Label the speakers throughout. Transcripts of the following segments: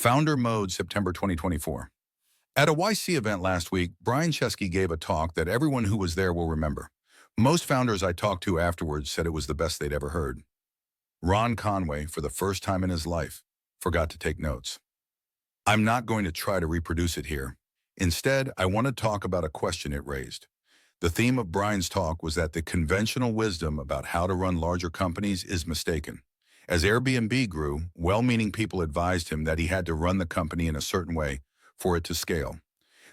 Speaker 1: Founder Mode, September 2024. At a YC event last week, Brian Chesky gave a talk that everyone who was there will remember. Most founders I talked to afterwards said it was the best they'd ever heard. Ron Conway, for the first time in his life, forgot to take notes. I'm not going to try to reproduce it here. Instead, I want to talk about a question it raised. The theme of Brian's talk was that the conventional wisdom about how to run larger companies is mistaken. As Airbnb grew, well-meaning people advised him that he had to run the company in a certain way for it to scale.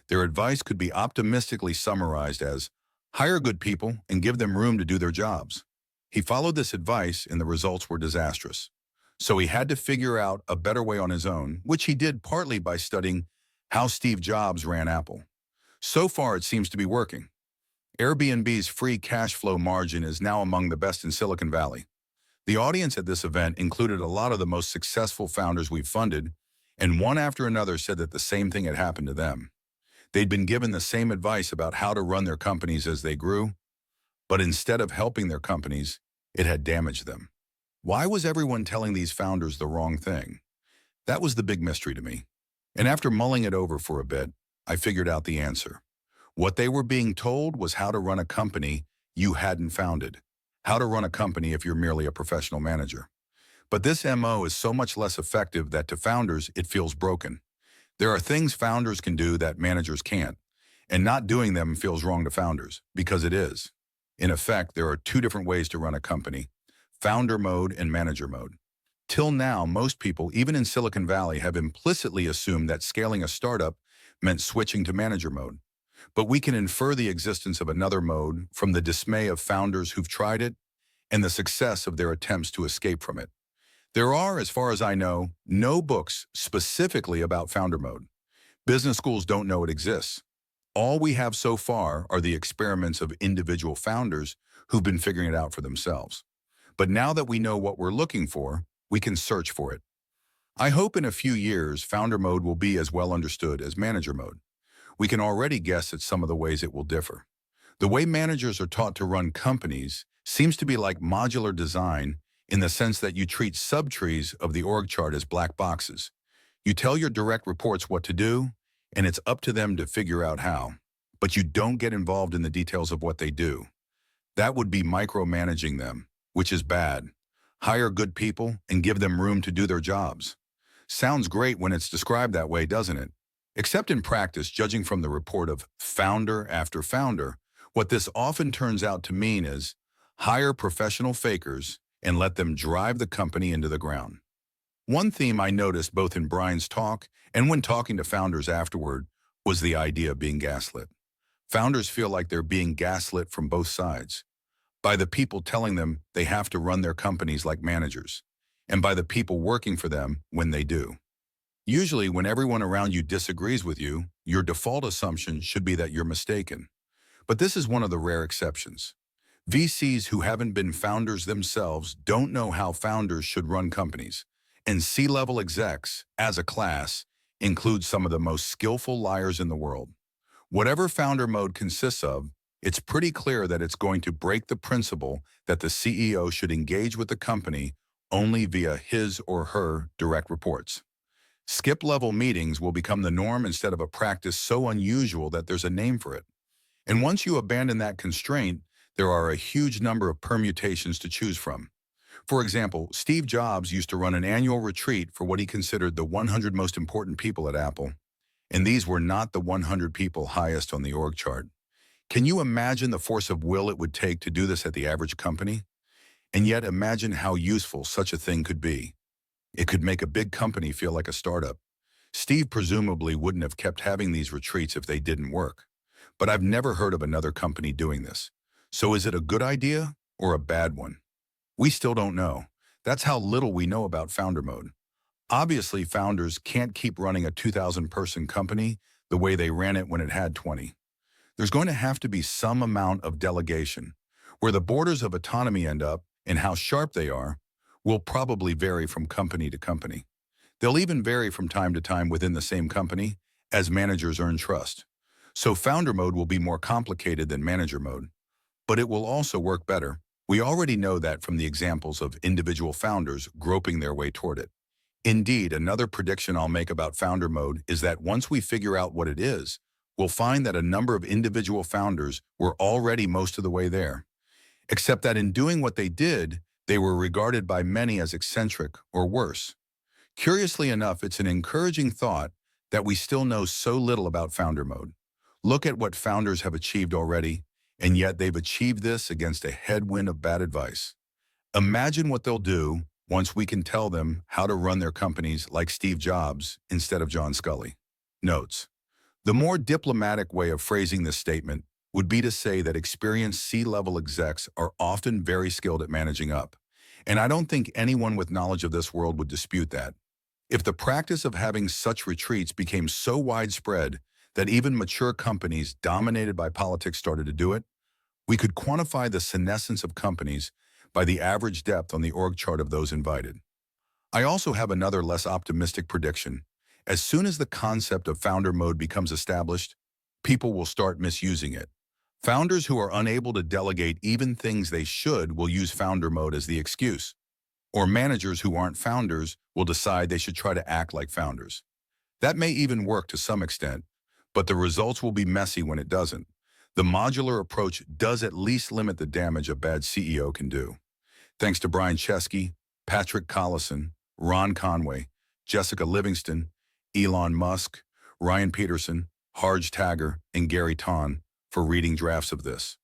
Speaker 1: Their advice could be optimistically summarized as, hire good people and give them room to do their jobs. He followed this advice and the results were disastrous. So he had to figure out a better way on his own, which he did partly by studying how Steve Jobs ran Apple. So far, it seems to be working. Airbnb's free cash flow margin is now among the best in Silicon Valley. The audience at this event included a lot of the most successful founders we've funded, and one after another said that the same thing had happened to them. They'd been given the same advice about how to run their companies as they grew, but instead of helping their companies, it had damaged them. Why was everyone telling these founders the wrong thing? That was the big mystery to me. And after mulling it over for a bit, I figured out the answer. What they were being told was how to run a company you hadn't founded. How to run a company if you're merely a professional manager. But this MO is so much less effective that to founders, it feels broken. There are things founders can do that managers can't, and not doing them feels wrong to founders, because it is. In effect, there are two different ways to run a company, founder mode and manager mode. Till now, most people, even in Silicon Valley, have implicitly assumed that scaling a startup meant switching to manager mode. But we can infer the existence of another mode from the dismay of founders who've tried it and the success of their attempts to escape from it. There are, as far as I know, no books specifically about founder mode. Business schools don't know it exists. All we have so far are the experiments of individual founders who've been figuring it out for themselves. But now that we know what we're looking for, we can search for it. I hope in a few years, founder mode will be as well understood as manager mode. We can already guess at some of the ways it will differ. The way managers are taught to run companies seems to be like modular design in the sense that you treat subtrees of the org chart as black boxes. You tell your direct reports what to do, and it's up to them to figure out how. But you don't get involved in the details of what they do. That would be micromanaging them, which is bad. Hire good people and give them room to do their jobs. Sounds great when it's described that way, doesn't it? Except in practice, judging from the report of founder after founder, what this often turns out to mean is hire professional fakers and let them drive the company into the ground. One theme I noticed both in Brian's talk and when talking to founders afterward was the idea of being gaslit. Founders feel like they're being gaslit from both sides, by the people telling them they have to run their companies like managers, and by the people working for them when they do. Usually, when everyone around you disagrees with you, your default assumption should be that you're mistaken. But this is one of the rare exceptions. VCs who haven't been founders themselves don't know how founders should run companies, and C-level execs, as a class, include some of the most skillful liars in the world. Whatever founder mode consists of, it's pretty clear that it's going to break the principle that the CEO should engage with the company only via his or her direct reports. Skip-level meetings will become the norm instead of a practice so unusual that there's a name for it. And once you abandon that constraint, there are a huge number of permutations to choose from. For example, Steve Jobs used to run an annual retreat for what he considered the 100 most important people at Apple. And these were not the 100 people highest on the org chart. Can you imagine the force of will it would take to do this at the average company? And yet imagine how useful such a thing could be. It could make a big company feel like a startup. Steve presumably wouldn't have kept having these retreats if they didn't work. But I've never heard of another company doing this. So is it a good idea or a bad one? We still don't know. That's how little we know about founder mode. Obviously, founders can't keep running a 2,000-person company the way they ran it when it had 20. There's going to have to be some amount of delegation. Where the borders of autonomy end up and how sharp they are will probably vary from company to company. They'll even vary from time to time within the same company as managers earn trust. So founder mode will be more complicated than manager mode, but it will also work better. We already know that from the examples of individual founders groping their way toward it. Indeed, another prediction I'll make about founder mode is that once we figure out what it is, we'll find that a number of individual founders were already most of the way there, except that in doing what they did, they were regarded by many as eccentric or worse. Curiously enough, it's an encouraging thought that we still know so little about founder mode. Look at what founders have achieved already, and yet they've achieved this against a headwind of bad advice. Imagine what they'll do once we can tell them how to run their companies like Steve Jobs instead of John Scully. Notes. The more diplomatic way of phrasing this statement would be to say that experienced C-level execs are often very skilled at managing up. And I don't think anyone with knowledge of this world would dispute that. If the practice of having such retreats became so widespread that even mature companies dominated by politics started to do it, we could quantify the senescence of companies by the average depth on the org chart of those invited. I also have another less optimistic prediction. As soon as the concept of founder mode becomes established, people will start misusing it. Founders who are unable to delegate even things they should will use founder mode as the excuse. Or managers who aren't founders will decide they should try to act like founders. That may even work to some extent, but the results will be messy when it doesn't. The modular approach does at least limit the damage a bad CEO can do. Thanks to Brian Chesky, Patrick Collison, Ron Conway, Jessica Livingston, Elon Musk, Ryan Peterson, Harj Tagger, and Gary Ton for reading drafts of this.